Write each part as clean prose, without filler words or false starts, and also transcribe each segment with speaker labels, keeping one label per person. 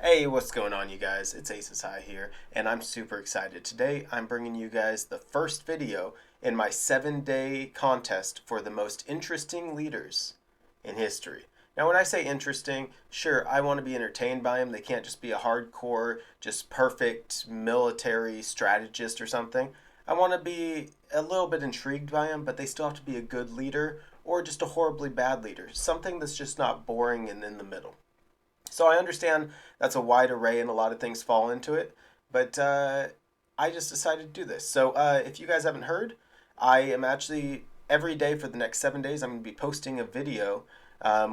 Speaker 1: Hey, what's going on, you guys? It's Aces High here, and I'm super excited. Today, I'm bringing you guys the first video in my 7-day contest for the most interesting leaders in history. Now, when I say interesting, sure, I want to be entertained by them. They can't just be a hardcore, just perfect military strategist or something. I want to be a little bit intrigued by them, but they still have to be a good leader or just a horribly bad leader. Something that's just not boring and in the middle. So I understand that's a wide array and a lot of things fall into it, but I just decided to do this. So if you guys haven't heard, I am actually every day for the next 7 days, I'm going to be posting a video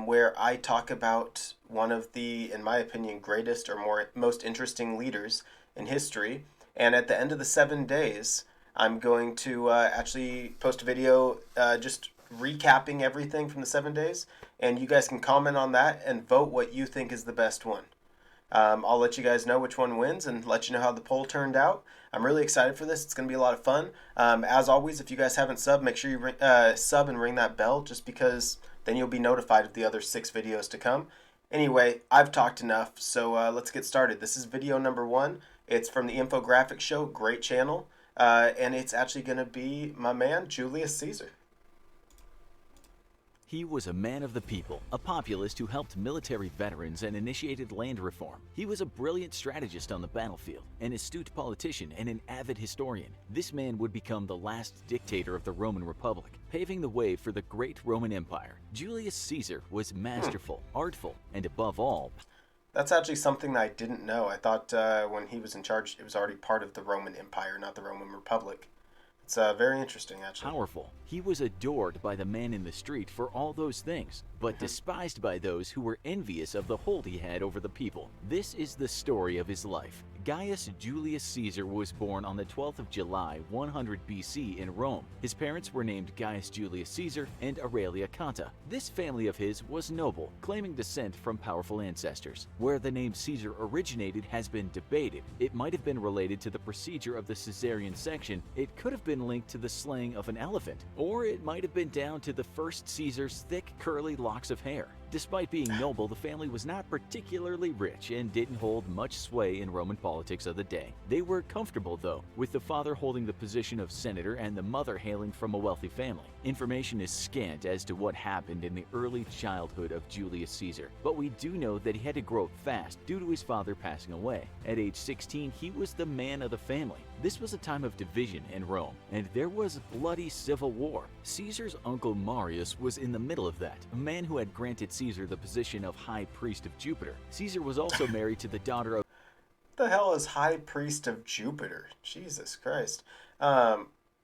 Speaker 1: where I talk about one of the, in my opinion, greatest or most interesting leaders in history. And at the end of the 7 days, I'm going to actually post a video just recapping everything from the 7 days, and you guys can comment on that and vote what you think is the best one. I'll let you guys know which one wins and let you know how the poll turned out. I'm really excited for this. It's going to be a lot of fun. As always, if you guys haven't subbed, make sure you sub and ring that bell, just because then you'll be notified of the other 6 videos to come. Anyway, I've talked enough, so let's get started. This is video number 1. It's from the Infographics Show, great channel, and it's actually going to be my man, Julius Caesar.
Speaker 2: He was a man of the people, a populist who helped military veterans and initiated land reform. He was a brilliant strategist on the battlefield, an astute politician, and an avid historian. This man would become the last dictator of the Roman Republic, paving the way for the great Roman Empire. Julius Caesar was masterful, artful, and above all,
Speaker 1: That's actually something that I didn't know. I thought when he was in charge, it was already part of the Roman Empire, not the Roman Republic. It's very interesting, actually.
Speaker 2: powerful. He was adored by the man in the street for all those things, but despised by those who were envious of the hold he had over the people. This is the story of his life. Gaius Julius Caesar was born on the 12th of July, 100 BC in Rome. His parents were named Gaius Julius Caesar and Aurelia Cata. This family of his was noble, claiming descent from powerful ancestors. Where the name Caesar originated has been debated. It might have been related to the procedure of the Caesarean section. It could have been linked to the slaying of an elephant, or it might have been down to the first Caesar's thick, curly locks of hair. Despite being noble, the family was not particularly rich and didn't hold much sway in Roman politics of the day. They were comfortable, though, with the father holding the position of senator and the mother hailing from a wealthy family. Information is scant as to what happened in the early childhood of Julius Caesar, but we do know that he had to grow up fast due to his father passing away. At age 16, he was the man of the family. This was a time of division in Rome, and there was bloody civil war. Caesar's uncle Marius was in the middle of that, a man who had granted Caesar the position of high priest of Jupiter. Caesar was also married to the daughter of
Speaker 1: What the hell is High Priest of Jupiter? Jesus Christ.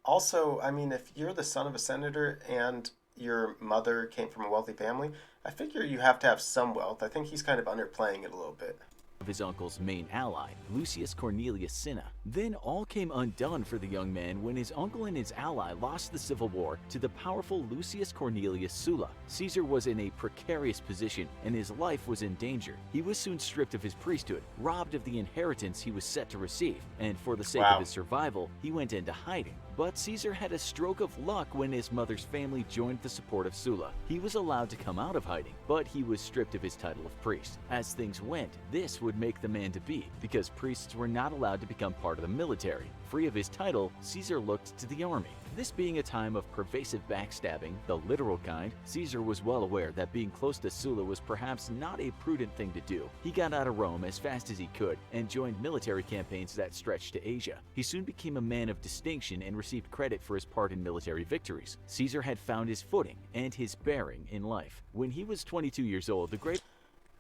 Speaker 1: Also, I mean, if you're the son of a senator and your mother came from a wealthy family, I figure you have to have some wealth. I think he's kind of underplaying it a little bit.
Speaker 2: his uncle's main ally, Lucius Cornelius Cinna. Then all came undone for the young man when his uncle and his ally lost the civil war to the powerful Lucius Cornelius Sulla. Caesar was in a precarious position and his life was in danger. He was soon stripped of his priesthood, robbed of the inheritance he was set to receive, and for the sake of his survival, he went into hiding. But Caesar had a stroke of luck when his mother's family joined the support of Sulla. He was allowed to come out of hiding, but he was stripped of his title of priest. As things went, this would make the man to be, because priests were not allowed to become part of the military. Free of his title, Caesar looked to the army. This being a time of pervasive backstabbing, the literal kind, Caesar was well aware that being close to Sulla was perhaps not a prudent thing to do. He got out of Rome as fast as he could and joined military campaigns that stretched to Asia. He soon became a man of distinction and received credit for his part in military victories. Caesar had found his footing and his bearing in life. When he was 22 years old, the great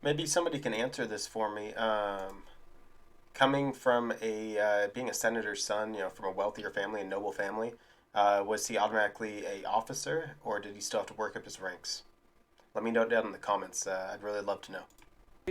Speaker 1: Maybe somebody can answer this for me. Coming from being a senator's son, you know, from a wealthier family, a noble family, was he automatically a officer, or did he still have to work up his ranks? Let me know down in the comments. I'd really love to know.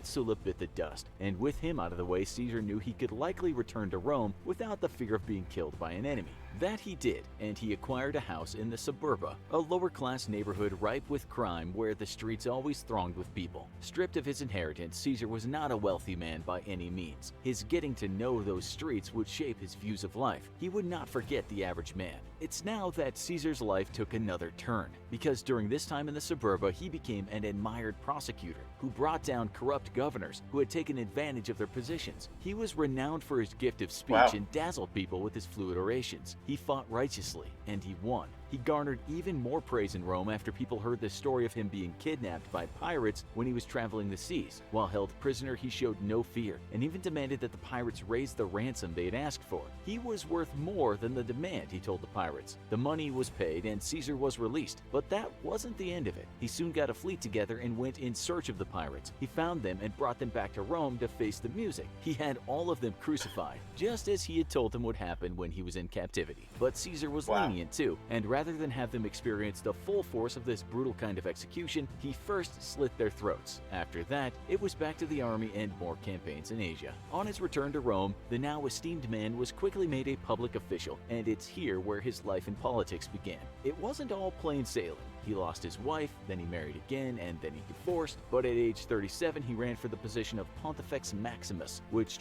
Speaker 2: Sulla bit the dust, and with him out of the way, Caesar knew he could likely return to Rome without the fear of being killed by an enemy. That he did, and he acquired a house in the Suburba, a lower-class neighborhood ripe with crime where the streets always thronged with people. Stripped of his inheritance, Caesar was not a wealthy man by any means. His getting to know those streets would shape his views of life. He would not forget the average man. It's now that Caesar's life took another turn, because during this time in the Suburba, he became an admired prosecutor who brought down corrupt governors who had taken advantage of their positions. He was renowned for his gift of speech and dazzled people with his fluid orations. He fought righteously, and he won. He garnered even more praise in Rome after people heard the story of him being kidnapped by pirates when he was traveling the seas. While held prisoner, he showed no fear and even demanded that the pirates raise the ransom they had asked for. He was worth more than the demand, he told the pirates. The money was paid and Caesar was released, but that wasn't the end of it. He soon got a fleet together and went in search of the pirates. He found them and brought them back to Rome to face the music. He had all of them crucified, just as he had told them would happen when he was in captivity. But Caesar was lenient too, and rather than have them experience the full force of this brutal kind of execution, he first slit their throats. After that, it was back to the army and more campaigns in Asia. On his return to Rome, the now esteemed man was quickly made a public official, and it's here where his life in politics began. It wasn't all plain sailing. He lost his wife, then he married again, and then he divorced, but at age 37 he ran for the position of Pontifex Maximus, which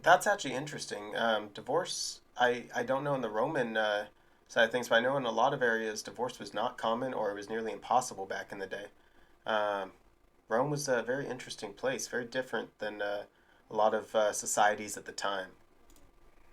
Speaker 1: That's actually interesting. Divorce, I don't know in the Roman side of things, but I know in a lot of areas divorce was not common or it was nearly impossible back in the day. Rome was a very interesting place, very different than a lot of societies at the time.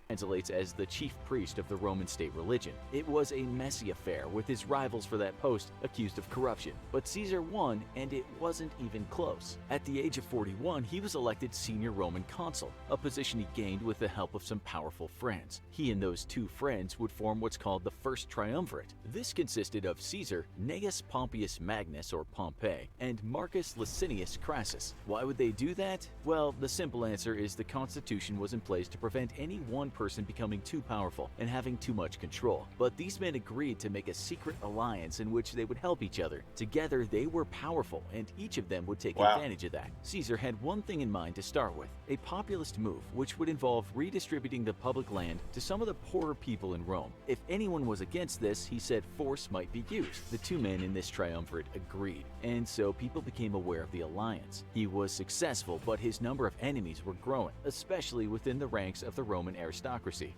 Speaker 2: Translates as the chief priest of the Roman state religion. It was a messy affair, with his rivals for that post accused of corruption. But Caesar won, and it wasn't even close. At the age of 41, he was elected senior Roman consul, a position he gained with the help of some powerful friends. He and those two friends would form what's called the first triumvirate. This consisted of Caesar, Gnaeus Pompeius Magnus, or Pompey, and Marcus Licinius Crassus. Why would they do that? Well, the simple answer is the constitution was in place to prevent any one person becoming too powerful and having too much control. But these men agreed to make a secret alliance in which they would help each other. Together, they were powerful, and each of them would take advantage of that. Caesar had one thing in mind to start with, a populist move, which would involve redistributing the public land to some of the poorer people in Rome. If anyone was against this, he said force might be used. The two men in this triumvirate agreed, and so people became aware of the alliance. He was successful, but his number of enemies were growing, especially within the ranks of the Roman aristocracy.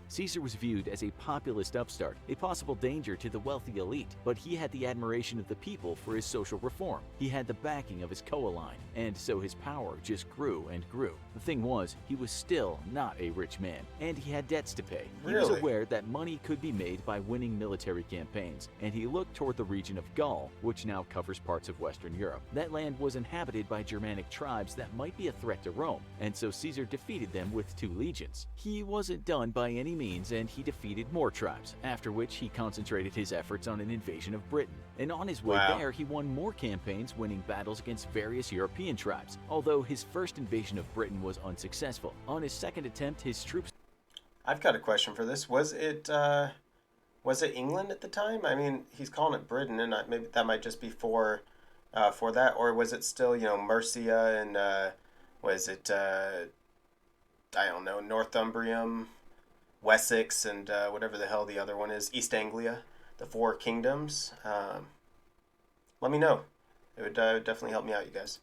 Speaker 2: Caesar was viewed as a populist upstart, a possible danger to the wealthy elite, but he had the admiration of the people for his social reform. He had the backing of his co-align, and so his power just grew and grew. The thing was, he was still not a rich man, and he had debts to pay. He was aware that money could be made by winning military campaigns, and he looked toward the region of Gaul, which now covers parts of Western Europe. That land was inhabited by Germanic tribes that might be a threat to Rome, and so Caesar defeated them with 2 legions. He wasn't done by any means, and he defeated more tribes, after which he concentrated his efforts on an invasion of Britain. And on his way there, he won more campaigns, winning battles against various European tribes. Although his first invasion of Britain was unsuccessful, on his second attempt, his troops...
Speaker 1: I've got a question for this. Was it England at the time? I mean, he's calling it Britain, and maybe that might just be for that, or was it still, Mercia and was it I don't know, Northumbrium, Wessex, and whatever the hell the other one is, East Anglia, the 4 kingdoms? Let me know. It would definitely help me out, you guys.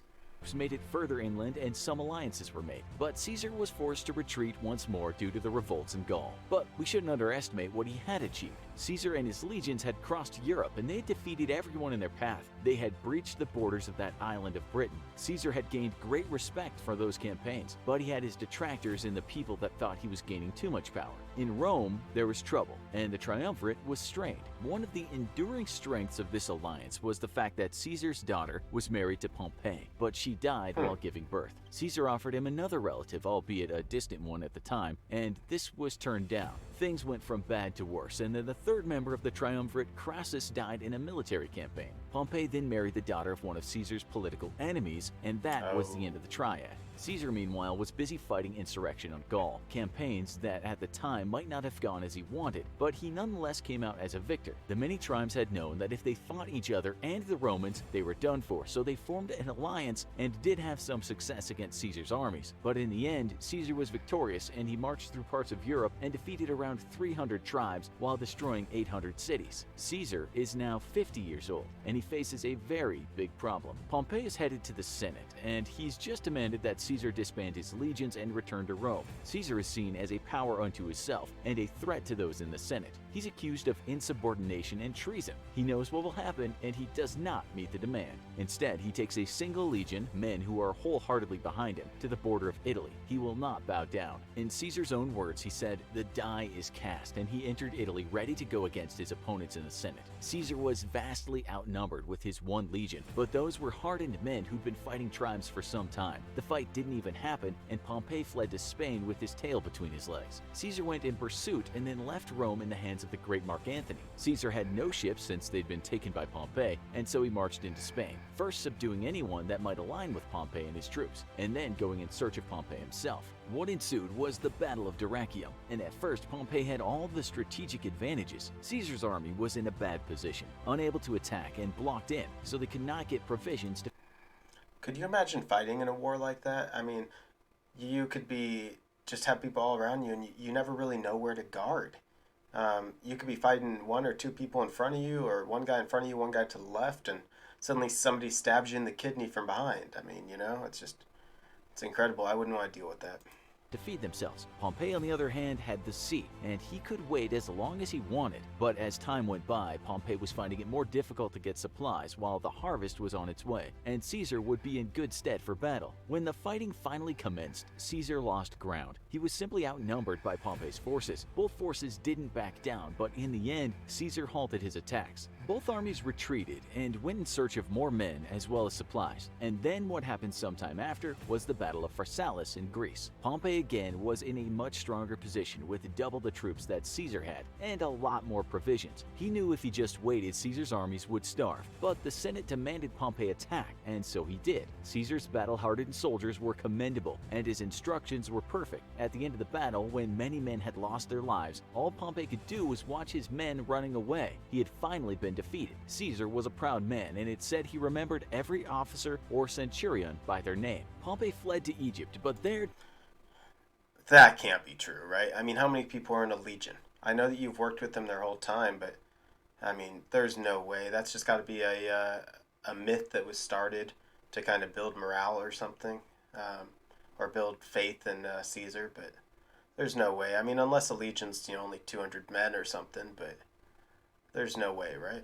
Speaker 2: Made it further inland and some alliances were made, but Caesar was forced to retreat once more due to the revolts in Gaul. But we shouldn't underestimate what he had achieved. Caesar and his legions had crossed Europe, and they had defeated everyone in their path. They had breached the borders of that island of Britain. Caesar had gained great respect for those campaigns, but he had his detractors in the people that thought he was gaining too much power. In Rome, there was trouble, and the triumvirate was strained. One of the enduring strengths of this alliance was the fact that Caesar's daughter was married to Pompey, but she died while giving birth. Caesar offered him another relative, albeit a distant one at the time, and this was turned down. Things went from bad to worse, and then the third member of the triumvirate, Crassus, died in a military campaign. Pompey then married the daughter of one of Caesar's political enemies, and that was the end of the triad. Caesar, meanwhile, was busy fighting insurrection on Gaul, campaigns that at the time might not have gone as he wanted, but he nonetheless came out as a victor. The many tribes had known that if they fought each other and the Romans, they were done for, so they formed an alliance and did have some success against Caesar's armies. But in the end, Caesar was victorious and he marched through parts of Europe and defeated around 300 tribes while destroying 800 cities. Caesar is now 50 years old and he faces a very big problem. Pompey is headed to the Senate and he's just demanded that Caesar disband his legions and return to Rome. Caesar is seen as a power unto himself and a threat to those in the Senate. He's accused of insubordination and treason. He knows what will happen and he does not meet the demand. Instead, he takes a single legion, men who are wholeheartedly behind him, to the border of Italy. He will not bow down. In Caesar's own words, he said, "The die is cast," and he entered Italy ready to go against his opponents in the Senate. Caesar was vastly outnumbered with his one legion, but those were hardened men who'd been fighting tribes for some time. The fight didn't even happen, and Pompey fled to Spain with his tail between his legs. Caesar went in pursuit and then left Rome in the hands of the great Mark Antony. Caesar had no ships since they'd been taken by Pompey, and so he marched into Spain, first subduing anyone that might align with Pompey and his troops, and then going in search of Pompey himself. What ensued was the Battle of Dyrrhachium, and at first Pompey had all the strategic advantages. Caesar's army was in a bad position, unable to attack and blocked in, so they could not get provisions to...
Speaker 1: Could you imagine fighting in a war like that? I mean, you could be just have people all around you and you never really know where to guard. You could be fighting one or two people in front of you, or one guy in front of you, one guy to the left, and suddenly somebody stabs you in the kidney from behind. I mean, it's incredible. I wouldn't want to deal with that.
Speaker 2: To feed themselves. Pompey, on the other hand, had the sea, and he could wait as long as he wanted. But as time went by, Pompey was finding it more difficult to get supplies while the harvest was on its way, and Caesar would be in good stead for battle. When the fighting finally commenced, Caesar lost ground. He was simply outnumbered by Pompey's forces. Both forces didn't back down, but in the end, Caesar halted his attacks. Both armies retreated and went in search of more men as well as supplies. And then what happened sometime after was the Battle of Pharsalus in Greece. Pompey again was in a much stronger position with double the troops that Caesar had and a lot more provisions. He knew if he just waited, Caesar's armies would starve. But the Senate demanded Pompey attack, and so he did. Caesar's battle-hardened soldiers were commendable, and his instructions were perfect. At the end of the battle, when many men had lost their lives, all Pompey could do was watch his men running away. He had finally been defeated. Caesar was a proud man, and it said he remembered every officer or centurion by their name. Pompey fled to Egypt, but there...
Speaker 1: That can't be true, right? I mean, how many people are in a legion? I know that you've worked with them their whole time, but I mean, there's no way. That's just got to be a myth that was started to kind of build morale or something, or build faith in Caesar, but there's no way. I mean, unless a legion's, only 200 men or something, but there's no way, right?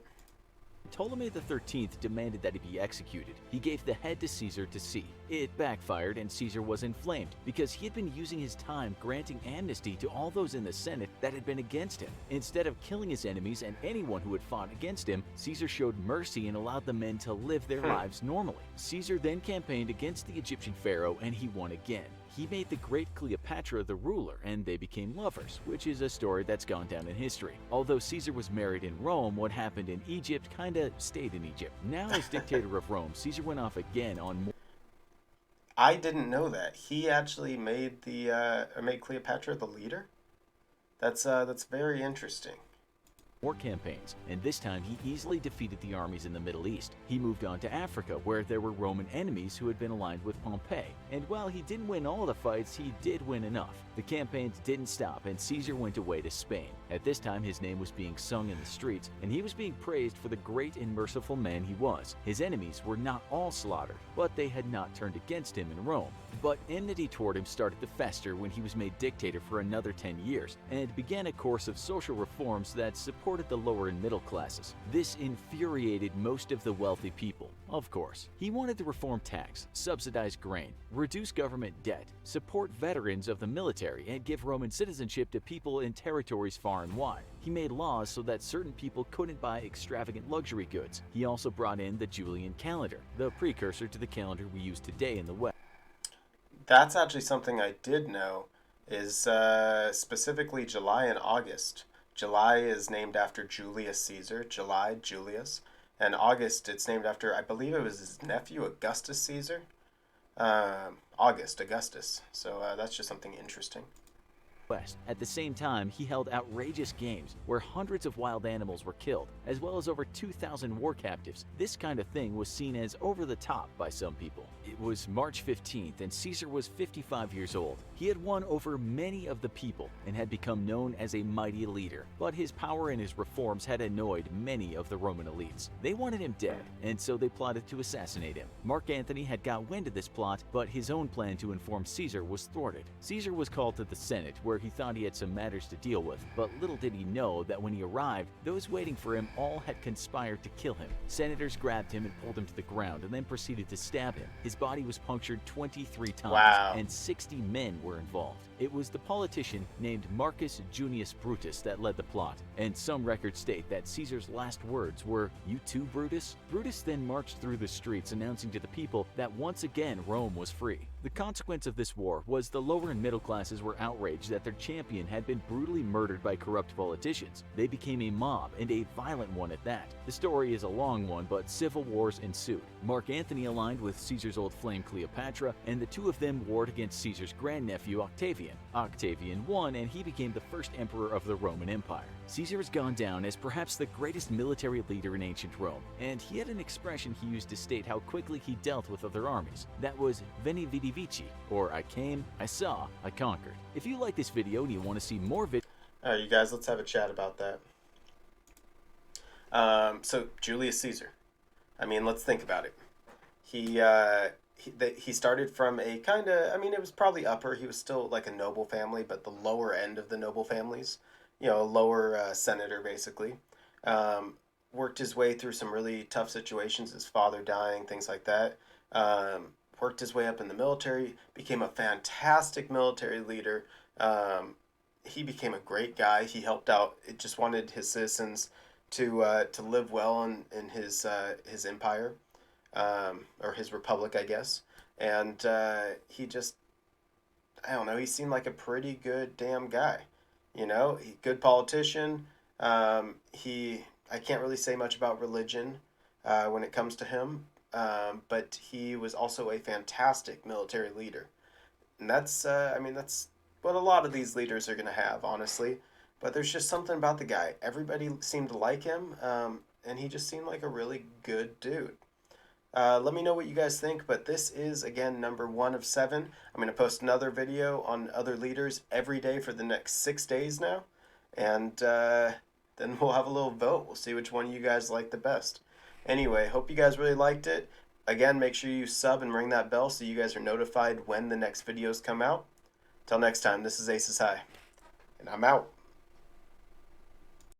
Speaker 2: Ptolemy XIII demanded that he be executed. He gave the head to Caesar to see. It backfired and Caesar was inflamed because he had been using his time granting amnesty to all those in the Senate that had been against him. Instead of killing his enemies and anyone who had fought against him, Caesar showed mercy and allowed the men to live their lives normally. Caesar then campaigned against the Egyptian pharaoh and he won again. He made the great Cleopatra the ruler, and they became lovers, which is a story that's gone down in history. Although Caesar was married in Rome, what happened in Egypt kinda stayed in Egypt. Now as dictator of Rome, Caesar went off again on more...
Speaker 1: I didn't know that. He actually made made Cleopatra the leader? That's very interesting.
Speaker 2: More campaigns, and this time he easily defeated the armies in the Middle East. He moved on to Africa, where there were Roman enemies who had been aligned with Pompey, and while he didn't win all the fights, he did win enough. The campaigns didn't stop, and Caesar went away to Spain. At this time, his name was being sung in the streets, and he was being praised for the great and merciful man he was. His enemies were not all slaughtered, but they had not turned against him in Rome. But enmity toward him started to fester when he was made dictator for another 10 years, and began a course of social reforms that supported the lower and middle classes. This infuriated most of the wealthy people, of course. He wanted to reform tax, subsidize grain, reduce government debt, support veterans of the military, and give Roman citizenship to people in territories far and wide. He made laws so that certain people couldn't buy extravagant luxury goods. He also brought in the Julian Calendar, the precursor to the calendar we use today in the West.
Speaker 1: That's actually something I did know, is specifically July and August. July is named after Julius Caesar, July, Julius, and August it's named after, I believe it was his nephew, Augustus Caesar. Augustus. So that's just something interesting.
Speaker 2: West. At the same time, he held outrageous games where hundreds of wild animals were killed, as well as over 2,000 war captives. This kind of thing was seen as over the top by some people. It was March 15th, and Caesar was 55 years old. He had won over many of the people and had become known as a mighty leader, but his power and his reforms had annoyed many of the Roman elites. They wanted him dead, and so they plotted to assassinate him. Mark Antony had got wind of this plot, but his own plan to inform Caesar was thwarted. Caesar was called to the Senate, where he thought he had some matters to deal with, but little did he know that when he arrived, those waiting for him all had conspired to kill him. Senators grabbed him and pulled him to the ground and then proceeded to stab him. His body was punctured 23 times,
Speaker 1: Wow.
Speaker 2: and 60 men were involved. It was the politician named Marcus Junius Brutus that led the plot, and some records state that Caesar's last words were, "You too, Brutus?" Brutus then marched through the streets announcing to the people that once again Rome was free. The consequence of this war was the lower and middle classes were outraged that their champion had been brutally murdered by corrupt politicians. They became a mob, and a violent one at that. The story is a long one, but civil wars ensued. Mark Antony aligned with Caesar's old flame Cleopatra, and the two of them warred against Caesar's grandnephew Octavian. Octavian won, and he became the first emperor of the Roman Empire. Caesar has gone down as perhaps the greatest military leader in ancient Rome, and he had an expression he used to state how quickly he dealt with other armies. That was Veni Vidi Vici, or I came, I saw, I conquered. If you like this video and you want to see more videos,
Speaker 1: All right, you guys, let's have a chat about that. So Julius Caesar. I mean, let's think about it. He started from a kind of, I mean, it was probably upper. He was still like a noble family, but the lower end of the noble families. You know, a lower senator, basically. Worked his way through some really tough situations, his father dying, things like that. Worked his way up in the military, became a fantastic military leader. He became a great guy. He helped out. It just wanted his citizens to live well in his empire, or his republic, I guess. And he just, I don't know, he seemed like a pretty good damn guy. You know, good politician. I can't really say much about religion when it comes to him, but he was also a fantastic military leader. And that's, I mean, that's what a lot of these leaders are going to have, honestly. But there's just something about the guy. Everybody seemed to like him, and he just seemed like a really good dude. Let me know what you guys think, but this is, again, number 1 of 7. I'm going to post another video on other leaders every day for the next 6 days now, and then we'll have a little vote. We'll see which one you guys like the best. Anyway, hope you guys really liked it. Again, make sure you sub and ring that bell so you guys are notified when the next videos come out. Till next time, this is Aces High, and I'm out.